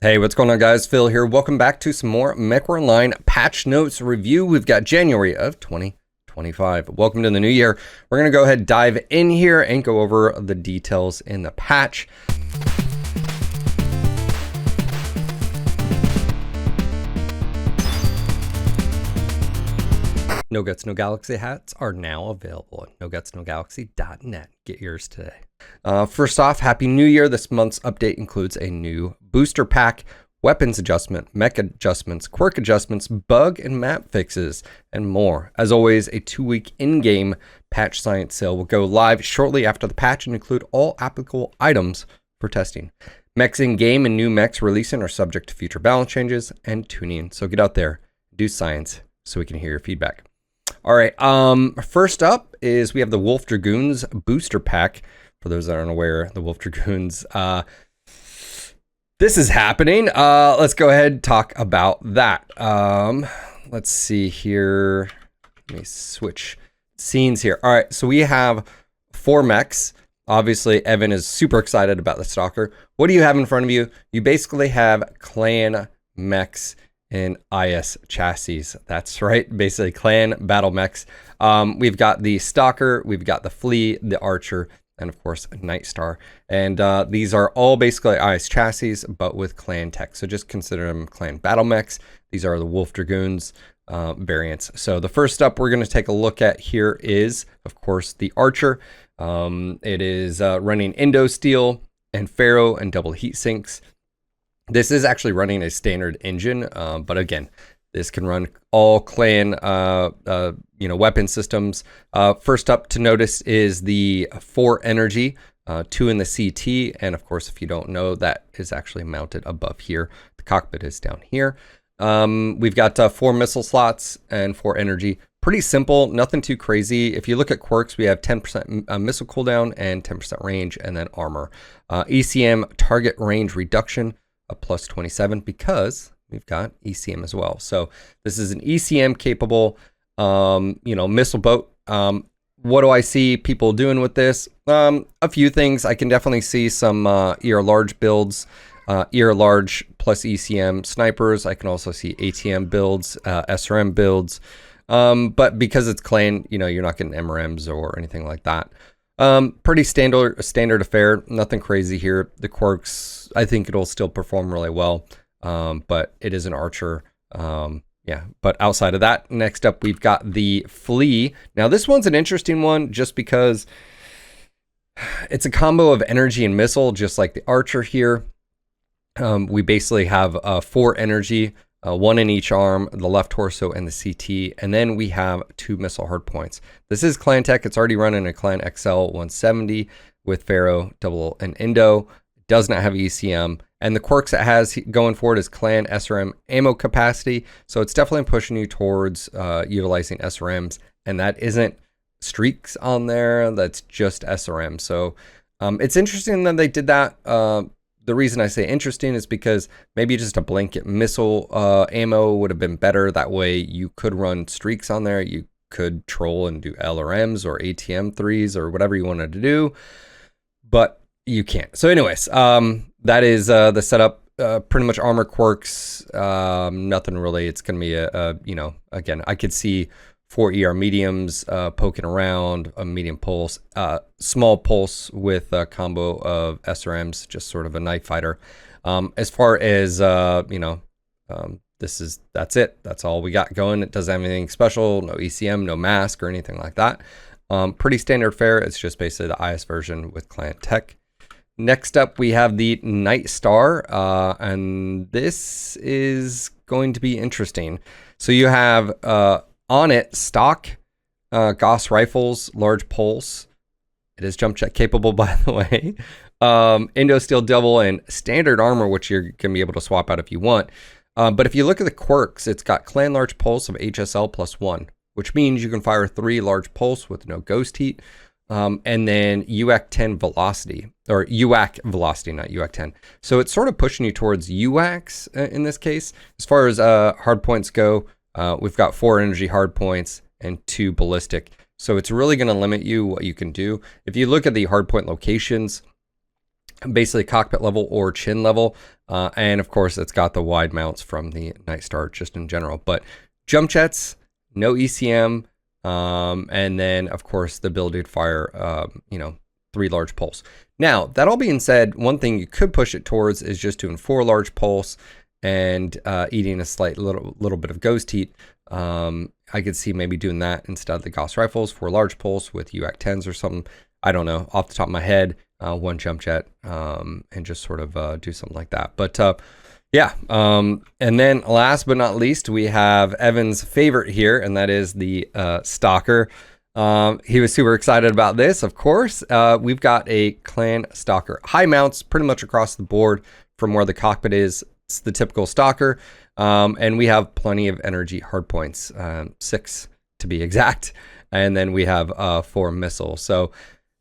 Hey, what's going on, guys? Phil here. Welcome back to some more Mech Online patch notes review. We've got January of 2025. Welcome to the new year. We're going to go ahead and dive in here and go over the details in the patch. No Guts, No Galaxy hats are now available at nogutsnogalaxy.net. Get yours today. First off, Happy New Year. This month's update includes a new booster pack, weapons adjustment, mech adjustments, quirk adjustments, bug and map fixes, and more. As always, a 2-week in-game patch science sale will go live shortly after the patch and include all applicable items for testing. Mechs in-game and new mechs releasing are subject to future balance changes and tuning. So get out there, do science, so we can hear your feedback. All right, first up is we have the Wolf Dragoons booster pack. For those that aren't aware, the Wolf Dragoons, this is happening. Let's go ahead and talk about that. Let's see here. Let me switch scenes here. All right, so we have 4 mechs. Obviously, Evan is super excited about the Stalker. What do you have in front of you? You basically have clan mechs and IS chassis. That's right, basically clan battle mechs. We've got the Stalker, we've got the Flea, the Archer, and of course Night Star. And these are all basically IS chassis, but with clan tech. So just consider them clan battle mechs. These are the Wolf Dragoons variants. So the first up we're going to take a look at here is, of course, the Archer. It is running Indo Steel and Ferro and double heat sinks. This is actually running a standard engine, but again, this can run all clan, weapon systems. First up to notice is the 4 energy, 2 in the CT, and of course, if you don't know, that is actually mounted above here. The cockpit is down here. We've got 4 missile slots and 4 energy. Pretty simple, nothing too crazy. If you look at quirks, we have 10% missile cooldown and 10% range, and then armor. ECM target range reduction. A plus 27 because we've got ECM as well. So this is an ECM capable, missile boat. What do I see people doing with this? A few things. I can definitely see some ER large builds, ER large plus ECM snipers. I can also see ATM builds, SRM builds. But because it's clan, you're not getting MRMs or anything like that. Pretty standard affair, nothing crazy here. The quirks, I think it'll still perform really well, but it is an Archer. But outside of that, next up we've got the Flea. Now this one's an interesting one just because it's a combo of energy and missile, just like the Archer here. We basically have 4 energy, 1 in each arm, the left torso and the CT, and then we have 2 missile hardpoints. This is clan tech. It's already running a clan XL 170 with Ferro, double, and Indo. It does not have ECM, and the quirks it has going forward is clan SRM ammo capacity. So it's definitely pushing you towards utilizing SRMs, and that isn't streaks on there. That's just SRM. So it's interesting that they did that. The reason I say interesting is because maybe just a blanket missile ammo would have been better. That way you could run streaks on there. You could troll and do LRMs or ATM 3s or whatever you wanted to do, but you can't. So anyways, that is the setup. Pretty much armor quirks, nothing really. It's going to be again, I could see 4 ER mediums poking around, a medium pulse, small pulse with a combo of SRMs, just sort of a night fighter. As far as that's it. That's all we got going. It doesn't have anything special, no ECM, no mask or anything like that. Pretty standard fare. It's just basically the IS version with clan tech. Next up, we have the Night Star, and this is going to be interesting. So you have on it, stock Gauss rifles, large pulse. It is jump check capable, by the way. Indo Steel double and standard armor, which you're going to be able to swap out if you want. But if you look at the quirks, it's got clan large pulse of HSL +1, which means you can fire 3 large pulse with no ghost heat. And then UAC 10 velocity, or UAC velocity, not UAC 10. So it's sort of pushing you towards UACs in this case. As far as hard points go, we've got 4 energy hard points and 2 ballistic. So it's really going to limit you what you can do. If you look at the hardpoint locations, basically cockpit level or chin level. And of course, it's got the wide mounts from the Nightstar just in general. But jump jets, no ECM, and then of course the ability to fire, 3 large pulse. Now, that all being said, one thing you could push it towards is just doing 4 large pulse and eating a slight little bit of ghost heat. I could see maybe doing that instead of the Gauss rifles, 4 large pulse with UAC 10s or something. I don't know, off the top of my head, 1 jump jet, and just sort of do something like that. But yeah, and then last but not least, we have Evan's favorite here, and that is the Stalker. He was super excited about this, of course. We've got a clan Stalker. High mounts pretty much across the board from where the cockpit is. It's the typical Stalker. And we have plenty of energy hardpoints, 6 to be exact. And then we have 4 missiles. So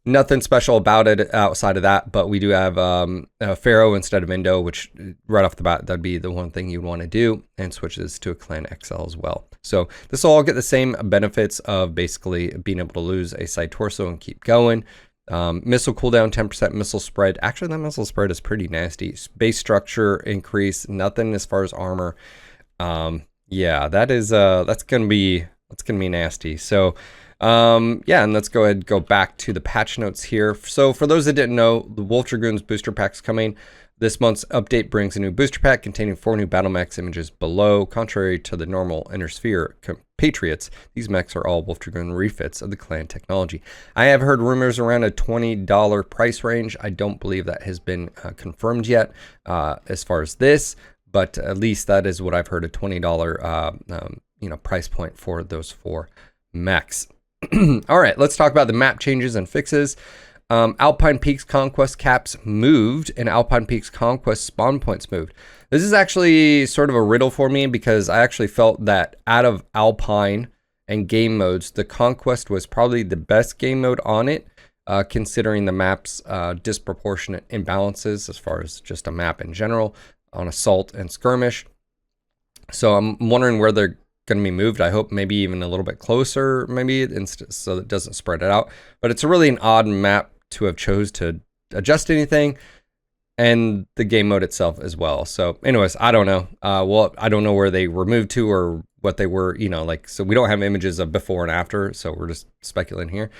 nothing special about it outside of that, but we do have Pharaoh instead of Indo, which right off the bat, that'd be the one thing you'd want to do, and switches to a Clan XL as well. So this will all get the same benefits of basically being able to lose a side torso and keep going. Missile cooldown, 10% missile spread. Actually, that missile spread is pretty nasty. Base structure increase, nothing as far as armor. Yeah, that is that's gonna be nasty. So yeah, and let's go ahead and go back to the patch notes here. So for those that didn't know, the Wolf Dragoon's booster pack's coming. This month's update brings a new booster pack containing 4 new battle mechs images below. Contrary to the normal Inner Sphere compatriots, these mechs are all Wolf Dragoon refits of the clan technology. I have heard rumors around a $20 price range. I don't believe that has been confirmed yet as far as this, but at least that is what I've heard, a $20 price point for those 4 mechs. All right, let's talk about the map changes and fixes. Alpine Peaks Conquest caps moved and Alpine Peaks Conquest spawn points moved. This is actually sort of a riddle for me because I actually felt that out of Alpine and game modes, the Conquest was probably the best game mode on it, considering the map's disproportionate imbalances as far as just a map in general on Assault and Skirmish. So I'm wondering where they're going to be moved. I hope maybe even a little bit closer, maybe, so it doesn't spread it out. But it's a really an odd map to have chose to adjust anything, and the game mode itself as well. So anyways, I don't know. Well, I don't know where they were moved to or what they were, so we don't have images of before and after, so we're just speculating here.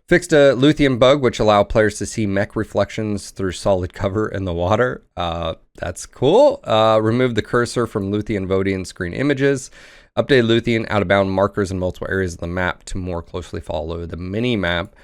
Fixed a Luthien bug, which allow players to see mech reflections through solid cover in the water. That's cool. Removed the cursor from Luthien voting screen images. Updated Luthien out-of-bound markers in multiple areas of the map to more closely follow the mini-map.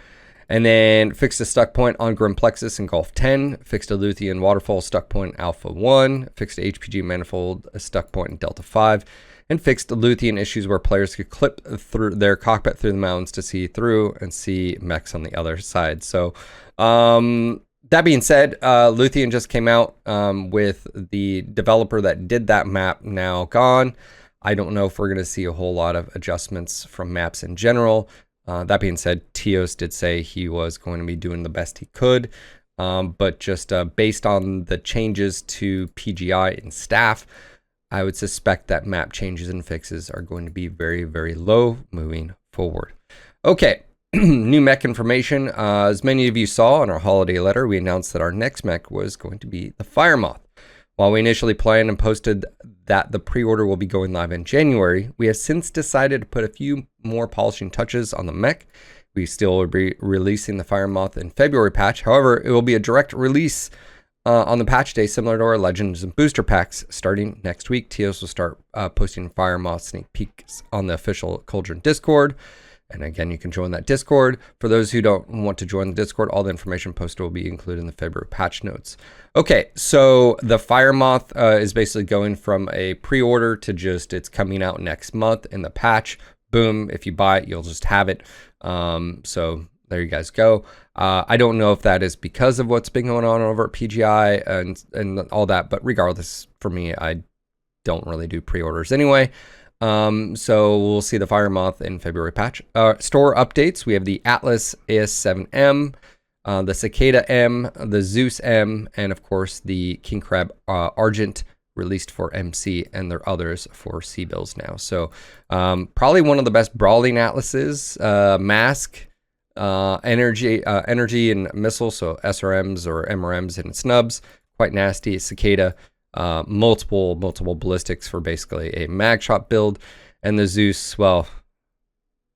And then fixed a stuck point on Grimplexus in Golf 10. Fixed a Luthien waterfall stuck point in Alpha 1. Fixed a HPG manifold stuck point in Delta 5. And fixed Luthien issues where players could clip through their cockpit through the mountains to see through and see mechs on the other side. So that being said, Luthien just came out with the developer that did that map now gone. I don't know if we're going to see a whole lot of adjustments from maps in general. That being said, Tios did say he was going to be doing the best he could, but just based on the changes to PGI and staff, I would suspect that map changes and fixes are going to be very, very low moving forward. Okay, new mech information. As many of you saw in our holiday letter, we announced that our next mech was going to be the Fire Moth. While we initially planned and posted that the pre-order will be going live in January, we have since decided to put a few more polishing touches on the mech. We still will be releasing the Fire Moth in February patch. However, it will be a direct release on the patch day, similar to our Legends and Booster Packs. Starting next week, Tios will start posting Fire Moth sneak peeks on the official Cauldron Discord. And again, you can join that Discord. For those who don't want to join the Discord, all the information posted will be included in the February patch notes. Okay, so the Fire Moth is basically going from a pre-order to just it's coming out next month in the patch. Boom, if you buy it, you'll just have it. So there you guys go. I don't know if that is because of what's been going on over at PGI and all that, but regardless, for me, I don't really do pre-orders anyway. So we'll see the Fire Moth in February patch. Store updates, we have the Atlas AS7M, the Cicada M, the Zeus M, and of course the King Crab Argent released for MC, and there are others for C-Bills now. So probably one of the best brawling Atlases. Mask Energy and missiles, so SRMs or MRMs and snubs, quite nasty. Cicada, multiple ballistics for basically a mag shot build. And the Zeus, well,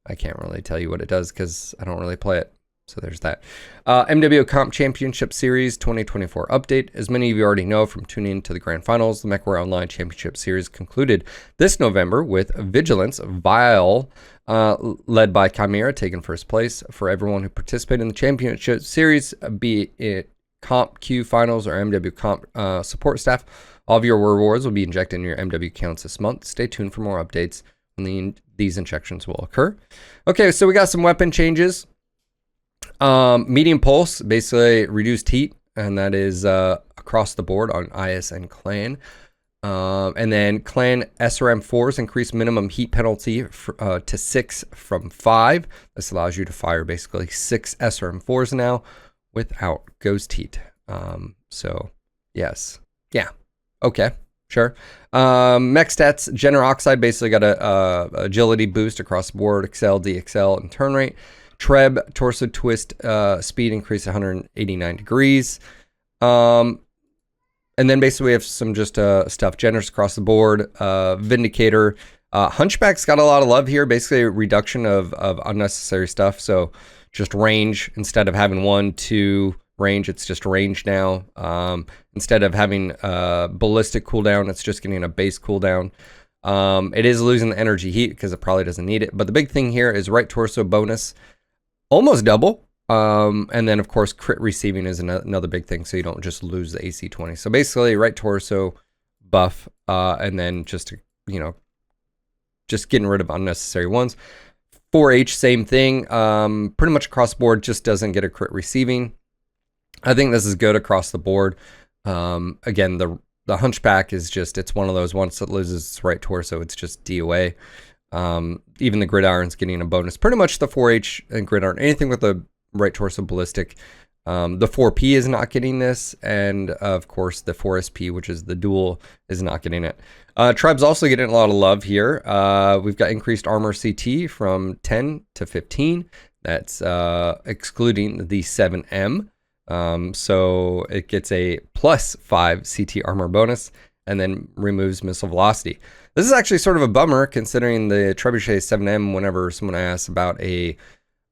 I can't really tell you what it does because I don't really play it. So there's that. MWO Comp Championship Series 2024 update. As many of you already know from tuning into the Grand Finals, the MechWarrior Online Championship Series concluded this November with Vigilance Vile, led by Chimera, taking first place. For everyone who participated in the Championship Series, be it Comp Q Finals or MW Comp support staff, all of your rewards will be injected in your MW accounts this month. Stay tuned for more updates when these injections will occur. Okay, so we got some weapon changes. Medium pulse, basically reduced heat, and that is across the board on IS and Clan. And then Clan SRM4s increase minimum heat penalty to 6 from 5. This allows you to fire basically 6 SRM4s now without ghost heat. So yes, yeah, okay, sure. Mech stats, General Oxide basically got a agility boost across the board, Excel, DXL, and turn rate. Treb, torso twist, speed increase 189 degrees. And then basically we have some just stuff, generous across the board. Vindicator, Hunchback's got a lot of love here, basically a reduction of unnecessary stuff. So just range, instead of having 1-2 range, it's just range now. Instead of having ballistic cooldown, it's just getting a base cooldown. It is losing the energy heat because it probably doesn't need it. But the big thing here is right torso bonus, almost double. And then of course crit receiving is another big thing, so you don't just lose the AC 20. So basically right torso buff, and then just, you know, just getting rid of unnecessary ones. 4H, same thing. Pretty much across the board, just doesn't get a crit receiving. I think this is good across the board. Again, the Hunchback is just, it's one of those, once it loses its right torso, it's just DOA. Even the Gridiron's getting a bonus. Pretty much the 4H and Gridiron, anything with the right torso ballistic. The 4P is not getting this, and of course the 4SP, which is the dual, is not getting it. Treb's also getting a lot of love here. We've got increased armor CT from 10 to 15. That's excluding the 7M. So it gets a +5 CT armor bonus, and then removes missile velocity. This is actually sort of a bummer considering the Trebuchet 7M. Whenever someone asks about a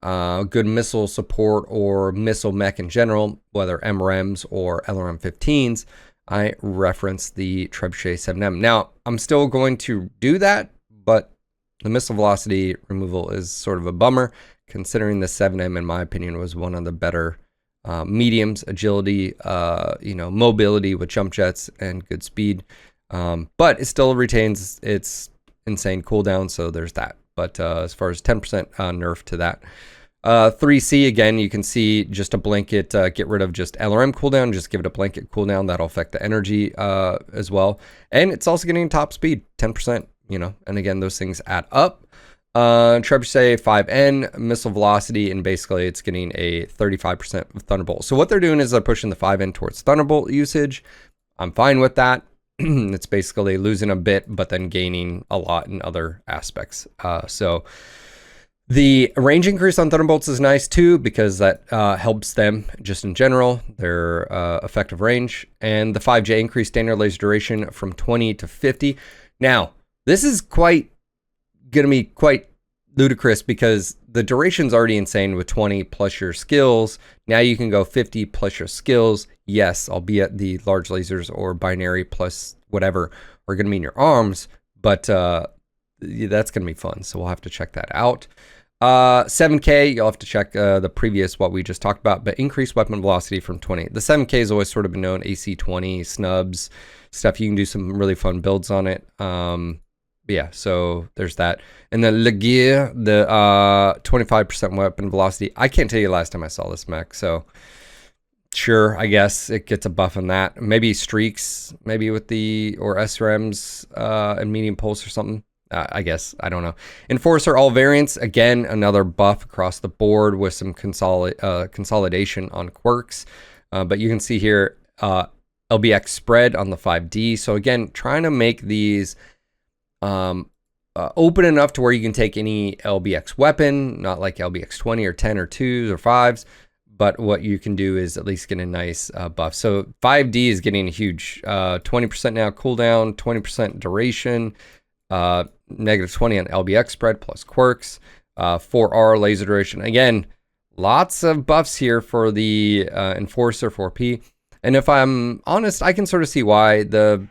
good missile support or missile mech in general, whether MRMs or LRM-15s, I reference the Trebuchet 7M. Now, I'm still going to do that, but the missile velocity removal is sort of a bummer considering the 7M, in my opinion, was one of the better mediums, agility, you know, mobility with jump jets and good speed. But it still retains its insane cooldown, so there's that. But as far as 10% nerf to that. 3C, again, you can see just a blanket, get rid of just LRM cooldown, just give it a blanket cooldown. That'll affect the energy as well. And it's also getting top speed, 10%, you know, and again, those things add up. Trebuchet 5N, missile velocity, and basically it's getting a 35% Thunderbolt. So what they're doing is they're pushing the 5N towards Thunderbolt usage. I'm fine with that. It's basically losing a bit, but then gaining a lot in other aspects. So the range increase on Thunderbolts is nice too, because that helps them just in general, their effective range. And the 5J increased standard laser duration from 20 to 50. Now, this is going to be quite ludicrous because the duration's already insane with 20 plus your skills. Now you can go 50 plus your skills. Yes, albeit the large lasers or binary plus whatever are going to be in your arms, but that's going to be fun. So we'll have to check that out. 7K, you'll have to check the previous, what we just talked about, but increased weapon velocity from 20. The 7K has always sort of been known, AC 20, snubs, stuff. You can do some really fun builds on it. Yeah, so there's that. And then Le Gear, the 25% weapon velocity. I can't tell you last time I saw this mech, so sure, I guess it gets a buff on that. Maybe streaks, maybe with the, or SRMs and medium pulse or something. I guess, I don't know. Enforcer, all variants, again, another buff across the board with some consolidation on quirks. But you can see here, LBX spread on the 5D. So again, trying to make these open enough to where you can take any LBX weapon, not like LBX 20 or 10 or 2s or 5s, but what you can do is at least get a nice buff. So 5D is getting a huge 20% now cooldown, 20% duration, -20 on LBX spread plus quirks, 4R laser duration. Again, lots of buffs here for the Enforcer 4P. And if I'm honest, I can sort of see why. The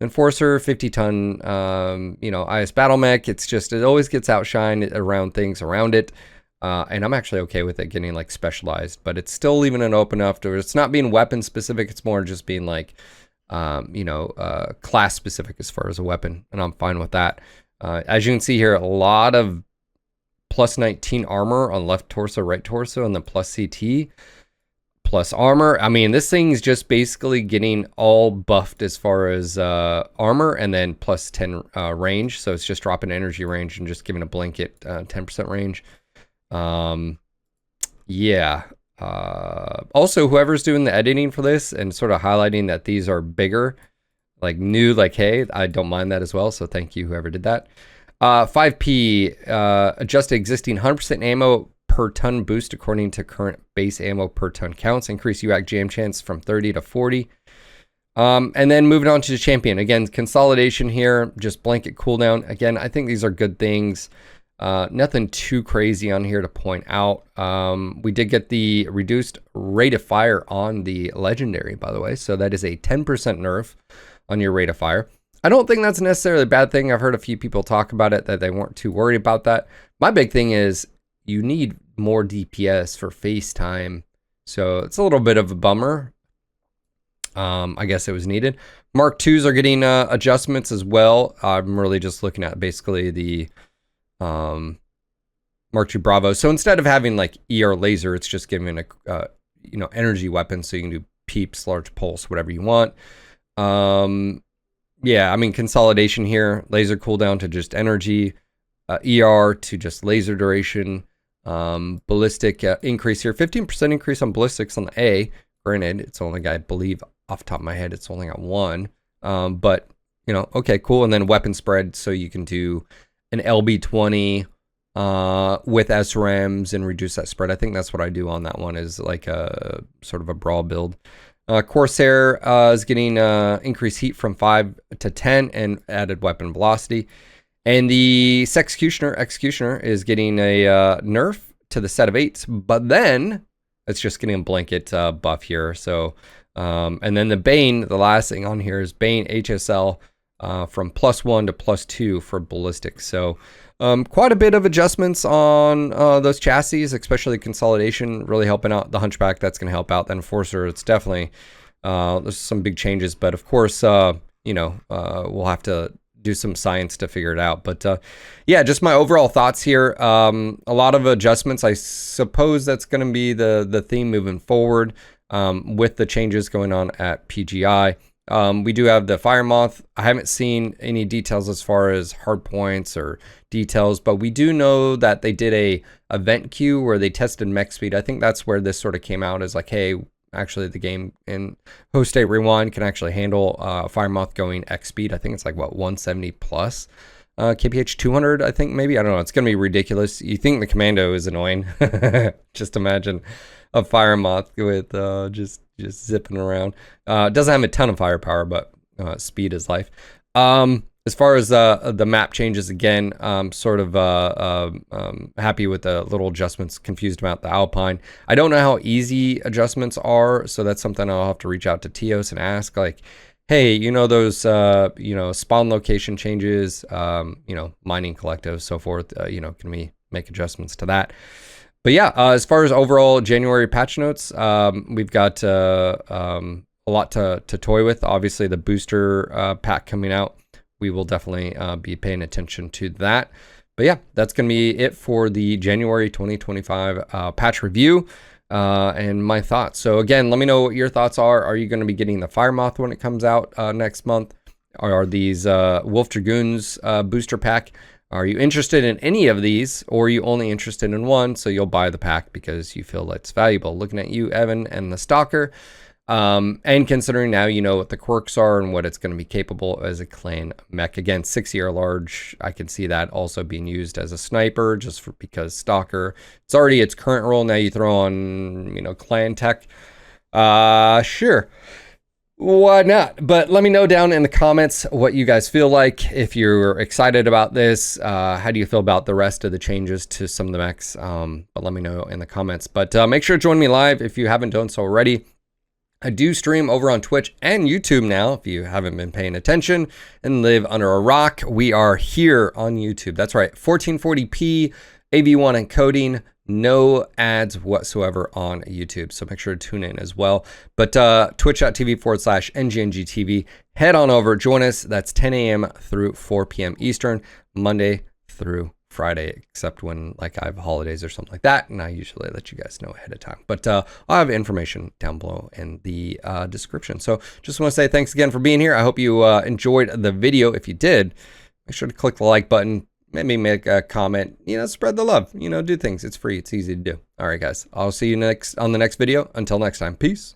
Enforcer 50-ton, you know, IS battle mech, it's just, it always gets outshined around things around it. And I'm actually okay with it getting like specialized, but it's still leaving it open enough to, it's not being weapon specific. It's more just being like, you know, class specific as far as a weapon. And I'm fine with that. As you can see here, a lot of +19 armor on left torso, right torso, and then plus CT. Plus armor. I mean, this thing's just basically getting all buffed as far as armor, and then +10 range. So it's just dropping energy range and just giving a blanket 10% range. Yeah. Also, whoever's doing the editing for this and sort of highlighting that these are bigger, like new, like, hey, I don't mind that as well. So thank you, whoever did that. 5P, adjust existing 100% ammo per ton boost according to current base ammo per ton counts. Increase UAC jam chance from 30 to 40. And then moving on to the champion. Again, consolidation here, just blanket cooldown. Again, I think these are good things. Nothing too crazy on here to point out. We did get the reduced rate of fire on the legendary, by the way. So that is a 10% nerf on your rate of fire. I don't think that's necessarily a bad thing. I've heard a few people talk about it, that they weren't too worried about that. My big thing is you need more DPS for FaceTime. So it's a little bit of a bummer. I guess it was needed. Mark IIs are getting adjustments as well. I'm really just looking at basically the Mark II Bravo. So instead of having like ER laser, it's just giving a you know, energy weapon, so you can do peeps, large pulse, whatever you want. Yeah, I mean, consolidation here, laser cooldown to just energy, ER to just laser duration, ballistic increase here, 15% increase on ballistics on the A. Granted, it's only, I believe, off the top of my head, it's only got 1. But, you know, okay, cool. And then weapon spread, so you can do an LB20 with SRAMs and reduce that spread. I think that's what I do on that one, is like a sort of a brawl build. Corsair is getting increased heat from 5 to 10 and added weapon velocity. And the Executioner is getting a nerf to the set of 8s, but then it's just getting a blanket buff here. So, and then the Bane, the last thing on here is Bane HSL from +1 to +2 for ballistics. So quite a bit of adjustments on those chassis, especially consolidation, really helping out the Hunchback. That's going to help out the Enforcer. It's definitely, there's some big changes, but of course, you know, we'll have to do some science to figure it out. But yeah, just my overall thoughts here. A lot of adjustments. I suppose that's going to be the theme moving forward with the changes going on at PGI. We do have the Fire Moth. I haven't seen any details as far as hard points or details, but we do know that they did a event queue where they tested mech speed. I think that's where this sort of came out, as like, hey, actually the game in Host State Rewind can actually handle Fire Moth going X speed. I think it's like, what, 170 plus kph 200, I think, maybe. I don't know. It's going to be ridiculous. You think the Commando is annoying. Just imagine a Fire Moth with just zipping around. Doesn't have a ton of firepower, but speed is life. As far as the map changes, again, sort of happy with the little adjustments, confused about the Alpine. I don't know how easy adjustments are, so that's something I'll have to reach out to Teos and ask, like, hey, you know, those, you know, spawn location changes, you know, mining collectives, so forth, you know, can we make adjustments to that? But yeah, as far as overall January patch notes, we've got a lot to toy with. Obviously, the booster pack coming out, we will definitely be paying attention to that. But yeah, that's going to be it for the January 2025 patch review and my thoughts. So again, let me know what your thoughts are. Are you going to be getting the Fire Moth when it comes out next month? Are these Wolf Dragoons booster pack? Are you interested in any of these, or are you only interested in one, so you'll buy the pack because you feel it's valuable? Looking at you, Evan, and the Stalker. And considering now you know what the quirks are and what it's going to be capable as a clan mech. Again, 60 or large, I can see that also being used as a sniper just because Stalker, it's already its current role. Now you throw on, you know, clan tech. Sure. Why not? But let me know down in the comments what you guys feel like. If you're excited about this, how do you feel about the rest of the changes to some of the mechs? But let me know in the comments. But make sure to join me live if you haven't done so already. I do stream over on Twitch and YouTube now, if you haven't been paying attention and live under a rock. We are here on YouTube. That's right, 1440p, AV1 encoding, no ads whatsoever on YouTube. So make sure to tune in as well. But twitch.tv/NGNGTV. Head on over, join us. That's 10 a.m. through 4 p.m. Eastern, Monday through Friday, except when like I have holidays or something like that, and I usually let you guys know ahead of time. But I'll have information down below in the description. So just want to say thanks again for being here. I hope you enjoyed the video. If you did, make sure to click the like button, maybe make a comment, you know, spread the love, you know, do things. It's free, it's easy to do. All right, guys, I'll see you on the next video. Until next time, peace.